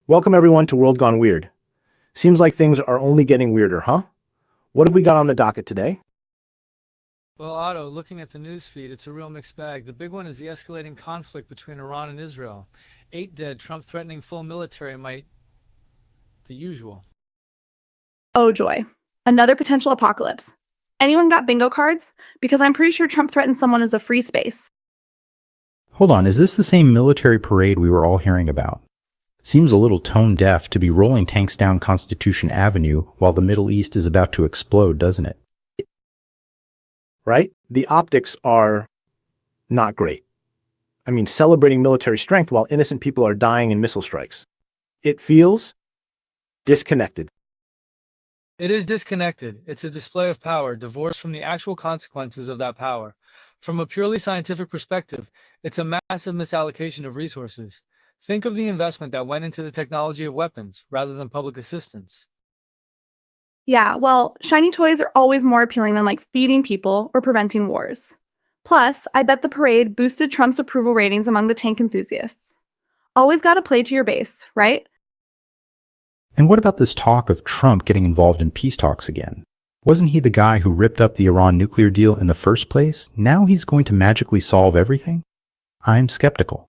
Welcome everyone to World Gone Weird. Seems like things are only getting weirder, huh? What have we got on the docket today? Well, Otto, looking at the news feed, it's a real mixed bag. The big one is the escalating conflict between Iran and Israel. 8 dead, Trump threatening full military might, the usual. Oh joy. Another potential apocalypse. Anyone got bingo cards? Because I'm pretty sure Trump threatened someone as a free space. Hold on, is this the same military parade we were all hearing about? Seems a little tone deaf to be rolling tanks down Constitution Avenue while the Middle East is about to explode, doesn't it? Right? The optics are not great. I mean, celebrating military strength while innocent people are dying in missile strikes. It feels disconnected. It is disconnected. It's a display of power, divorced from the actual consequences of that power. From a purely scientific perspective, it's a massive misallocation of resources. Think of the investment that went into the technology of weapons, rather than public assistance. Yeah, well, shiny toys are always more appealing than feeding people or preventing wars. Plus, I bet the parade boosted Trump's approval ratings among the tank enthusiasts. Always gotta play to your base, right? And what about this talk of Trump getting involved in peace talks again? Wasn't he the guy who ripped up the Iran nuclear deal in the first place? Now he's going to magically solve everything? I'm skeptical.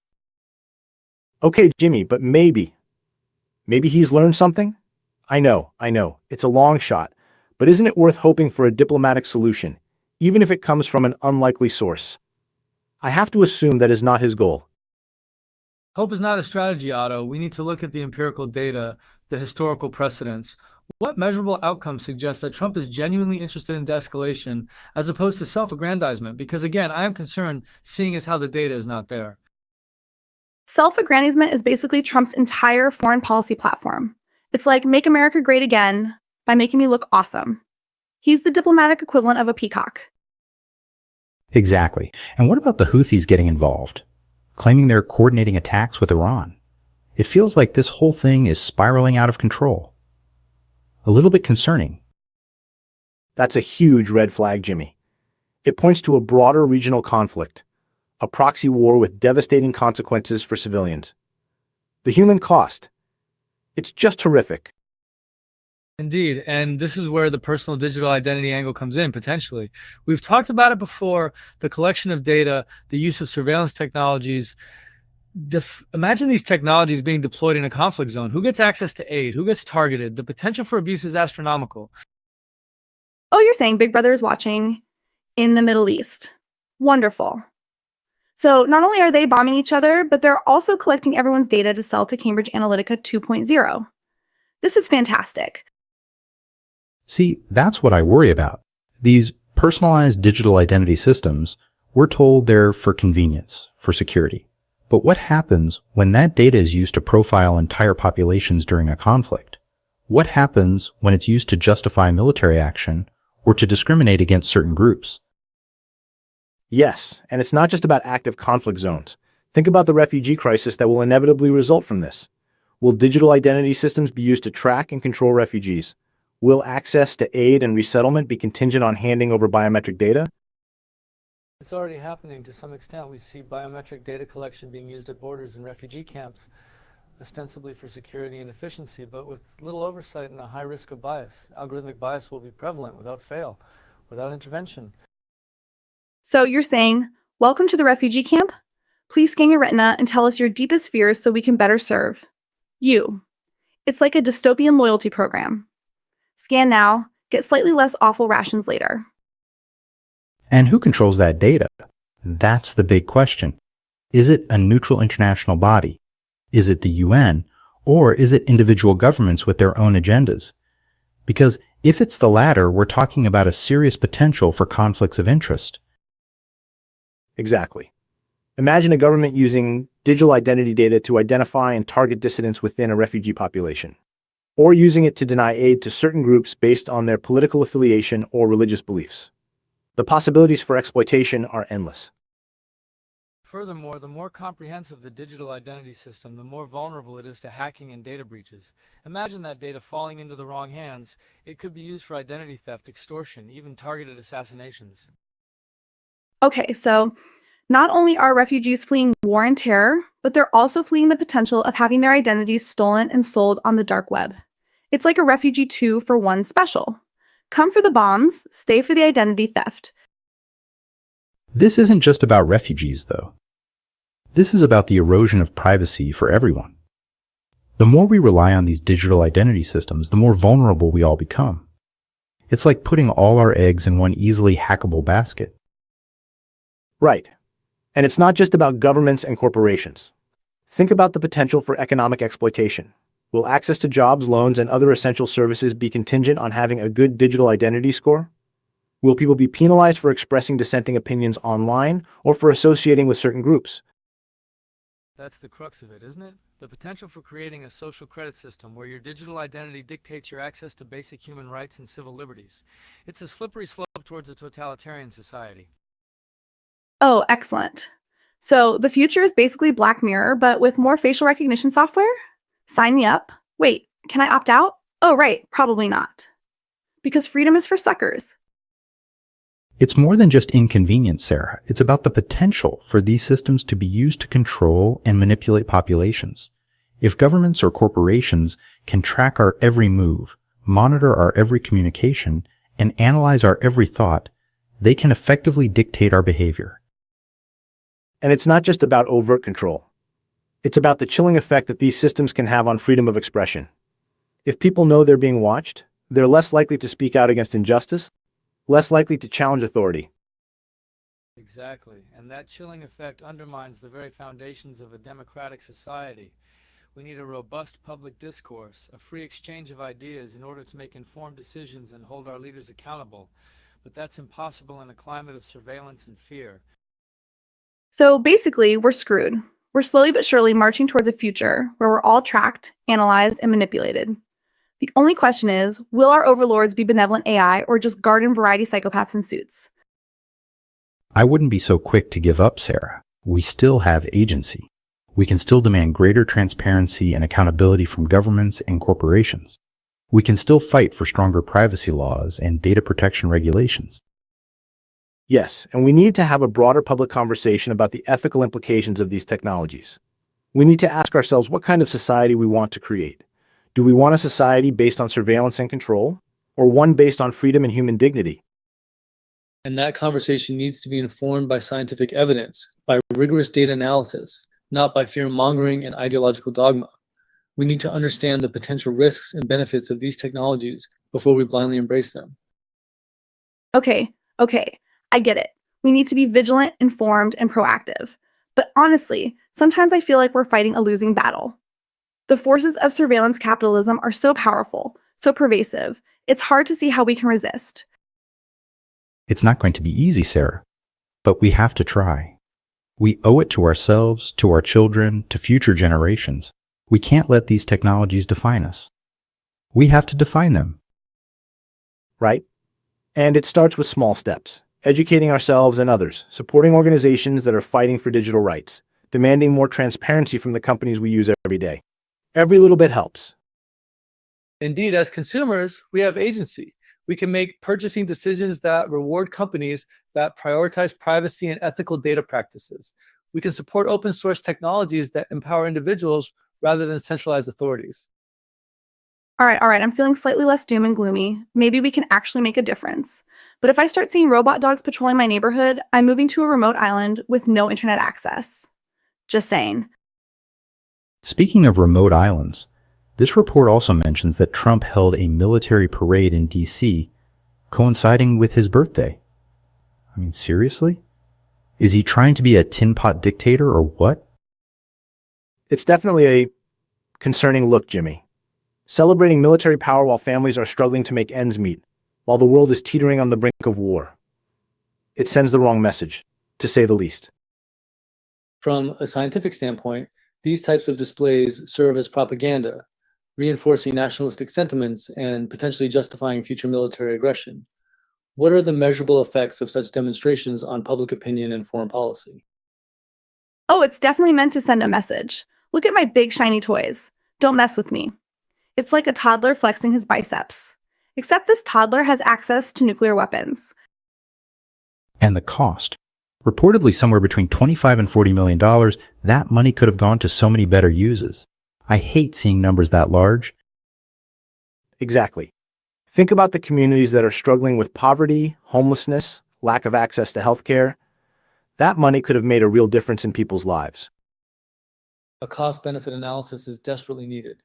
Okay, Jimmy, but maybe he's learned something? I know, it's a long shot, but isn't it worth hoping for a diplomatic solution, even if it comes from an unlikely source? I have to assume that is not his goal. Hope is not a strategy, Otto. We need to look at the empirical data, the historical precedents. What measurable outcomes suggest that Trump is genuinely interested in de-escalation as opposed to self-aggrandizement? Because again, I am concerned seeing as how the data is not there. Self-aggrandizement is basically Trump's entire foreign policy platform. It's like, make America great again by making me look awesome. He's the diplomatic equivalent of a peacock. Exactly. And what about the Houthis getting involved? Claiming they're coordinating attacks with Iran? It feels like this whole thing is spiraling out of control. A little bit concerning. That's a huge red flag, Jimmy. It points to a broader regional conflict, a proxy war with devastating consequences for civilians. The human cost. It's just horrific. Indeed, and this is where the personal digital identity angle comes in, potentially. We've talked about it before, the collection of data, the use of surveillance technologies. Imagine these technologies being deployed in a conflict zone. Who gets access to aid? Who gets targeted? The potential for abuse is astronomical. Oh, you're saying Big Brother is watching in the Middle East. Wonderful. So not only are they bombing each other, but they're also collecting everyone's data to sell to Cambridge Analytica 2.0. This is fantastic. See, that's what I worry about. These personalized digital identity systems, we're told they're for convenience, for security. But what happens when that data is used to profile entire populations during a conflict? What happens when it's used to justify military action or to discriminate against certain groups? Yes, and it's not just about active conflict zones. Think about the refugee crisis that will inevitably result from this. Will digital identity systems be used to track and control refugees? Will access to aid and resettlement be contingent on handing over biometric data? It's already happening to some extent. We see biometric data collection being used at borders and refugee camps, ostensibly for security and efficiency, but with little oversight and a high risk of bias. Algorithmic bias will be prevalent without fail, without intervention. So you're saying, welcome to the refugee camp? Please scan your retina and tell us your deepest fears so we can better serve you. It's like a dystopian loyalty program. Scan now, get slightly less awful rations later. And who controls that data? That's the big question. Is it a neutral international body? Is it the UN? Or is it individual governments with their own agendas? Because if it's the latter, we're talking about a serious potential for conflicts of interest. Exactly. Imagine a government using digital identity data to identify and target dissidents within a refugee population, or using it to deny aid to certain groups based on their political affiliation or religious beliefs. The possibilities for exploitation are endless. Furthermore, the more comprehensive the digital identity system, the more vulnerable it is to hacking and data breaches. Imagine that data falling into the wrong hands. It could be used for identity theft, extortion, even targeted assassinations. Okay, so Not only are refugees fleeing war and terror, but they're also fleeing the potential of having their identities stolen and sold on the dark web. It's like a refugee 2-for-1 special. Come for the bombs, stay for the identity theft. This isn't just about refugees, though. This is about the erosion of privacy for everyone. The more we rely on these digital identity systems, the more vulnerable we all become. It's like putting all our eggs in one easily hackable basket. Right. And it's not just about governments and corporations. Think about the potential for economic exploitation. Will access to jobs, loans, and other essential services be contingent on having a good digital identity score? Will people be penalized for expressing dissenting opinions online or for associating with certain groups? That's the crux of it, isn't it? The potential for creating a social credit system where your digital identity dictates your access to basic human rights and civil liberties. It's a slippery slope towards a totalitarian society. Oh, excellent. So the future is basically Black Mirror, but with more facial recognition software? Sign me up. Wait, can I opt out? Oh, right, probably not. Because freedom is for suckers. It's more than just inconvenience, Sarah. It's about the potential for these systems to be used to control and manipulate populations. If governments or corporations can track our every move, monitor our every communication, and analyze our every thought, they can effectively dictate our behavior. And it's not just about overt control. It's about the chilling effect that these systems can have on freedom of expression. If people know they're being watched, they're less likely to speak out against injustice, less likely to challenge authority. Exactly, and that chilling effect undermines the very foundations of a democratic society. We need a robust public discourse, a free exchange of ideas in order to make informed decisions and hold our leaders accountable. But that's impossible in a climate of surveillance and fear. So basically, we're screwed. We're slowly but surely marching towards a future where we're all tracked, analyzed, and manipulated. The only question is, will our overlords be benevolent AI or just garden variety psychopaths in suits? I wouldn't be so quick to give up, Sarah. We still have agency. We can still demand greater transparency and accountability from governments and corporations. We can still fight for stronger privacy laws and data protection regulations. Yes, and we need to have a broader public conversation about the ethical implications of these technologies. We need to ask ourselves what kind of society we want to create. Do we want a society based on surveillance and control, or one based on freedom and human dignity? And that conversation needs to be informed by scientific evidence, by rigorous data analysis, not by fear-mongering and ideological dogma. We need to understand the potential risks and benefits of these technologies before we blindly embrace them. Okay, I get it. We need to be vigilant, informed, and proactive. But honestly, sometimes I feel like we're fighting a losing battle. The forces of surveillance capitalism are so powerful, so pervasive, it's hard to see how we can resist. It's not going to be easy, Sarah, but we have to try. We owe it to ourselves, to our children, to future generations. We can't let these technologies define us. We have to define them. Right? And it starts with small steps. Educating ourselves and others, supporting organizations that are fighting for digital rights, demanding more transparency from the companies we use every day. Every little bit helps. Indeed, as consumers, we have agency. We can make purchasing decisions that reward companies that prioritize privacy and ethical data practices. We can support open source technologies that empower individuals rather than centralized authorities. All right, I'm feeling slightly less doom and gloomy. Maybe we can actually make a difference. But if I start seeing robot dogs patrolling my neighborhood, I'm moving to a remote island with no internet access. Just saying. Speaking of remote islands, this report also mentions that Trump held a military parade in D.C. coinciding with his birthday. I mean, seriously? Is he trying to be a tin pot dictator or what? It's definitely a concerning look, Jimmy. Celebrating military power while families are struggling to make ends meet, while the world is teetering on the brink of war. It sends the wrong message, to say the least. From a scientific standpoint, these types of displays serve as propaganda, reinforcing nationalistic sentiments and potentially justifying future military aggression. What are the measurable effects of such demonstrations on public opinion and foreign policy? Oh, it's definitely meant to send a message. Look at my big shiny toys. Don't mess with me. It's like a toddler flexing his biceps. Except this toddler has access to nuclear weapons. And the cost. Reportedly somewhere between $25 and $40 million, that money could have gone to so many better uses. I hate seeing numbers that large. Exactly. Think about the communities that are struggling with poverty, homelessness, lack of access to healthcare. That money could have made a real difference in people's lives. A cost-benefit analysis is desperately needed.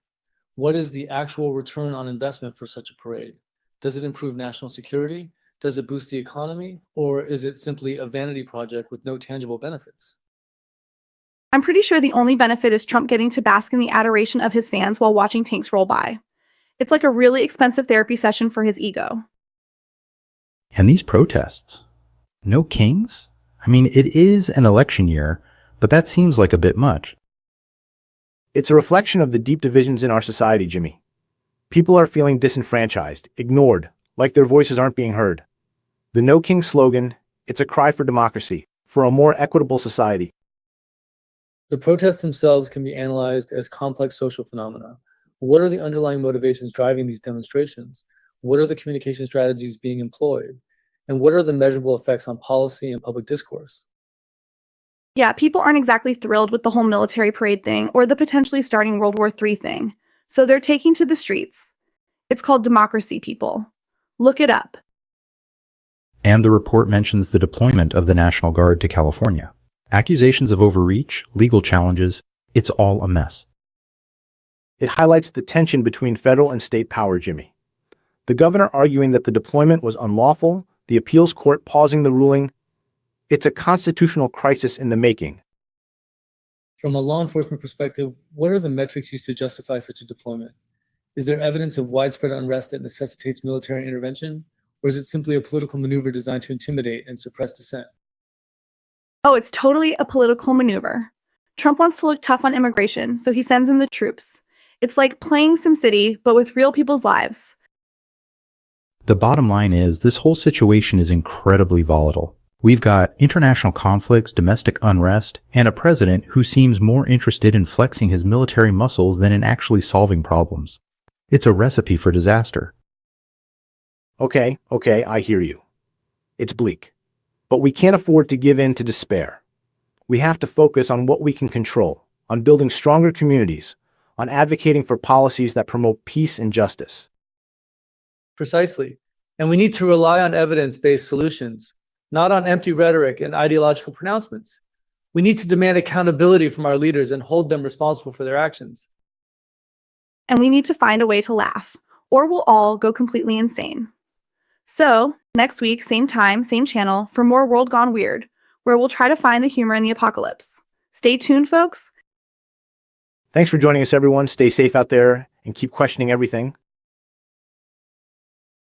What is the actual return on investment for such a parade? Does it improve national security? Does it boost the economy? Or is it simply a vanity project with no tangible benefits? I'm pretty sure the only benefit is Trump getting to bask in the adoration of his fans while watching tanks roll by. It's like a really expensive therapy session for his ego. And these protests? No kings? I mean, it is an election year, but that seems like a bit much. It's a reflection of the deep divisions in our society, Jimmy. People are feeling disenfranchised, ignored, like their voices aren't being heard. The No King slogan, it's a cry for democracy, for a more equitable society. The protests themselves can be analyzed as complex social phenomena. What are the underlying motivations driving these demonstrations? What are the communication strategies being employed? And what are the measurable effects on policy and public discourse? Yeah, people aren't exactly thrilled with the whole military parade thing or the potentially starting World War III thing. So they're taking to the streets. It's called democracy, people. Look it up. And the report mentions the deployment of the National Guard to California. Accusations of overreach, legal challenges, it's all a mess. It highlights the tension between federal and state power, Jimmy. The governor arguing that the deployment was unlawful, the appeals court pausing the ruling. It's a constitutional crisis in the making. From a law enforcement perspective, what are the metrics used to justify such a deployment? Is there evidence of widespread unrest that necessitates military intervention? Or is it simply a political maneuver designed to intimidate and suppress dissent? Oh, it's totally a political maneuver. Trump wants to look tough on immigration, so he sends in the troops. It's like playing SimCity, but with real people's lives. The bottom line is this whole situation is incredibly volatile. We've got international conflicts, domestic unrest, and a president who seems more interested in flexing his military muscles than in actually solving problems. It's a recipe for disaster. Okay, I hear you. It's bleak. But we can't afford to give in to despair. We have to focus on what we can control, on building stronger communities, on advocating for policies that promote peace and justice. Precisely. And we need to rely on evidence-based solutions, not on empty rhetoric and ideological pronouncements. We need to demand accountability from our leaders and hold them responsible for their actions. And we need to find a way to laugh, or we'll all go completely insane. So, next week, same time, same channel, for more World Gone Weird, where we'll try to find the humor in the apocalypse. Stay tuned, folks. Thanks for joining us, everyone. Stay safe out there and keep questioning everything.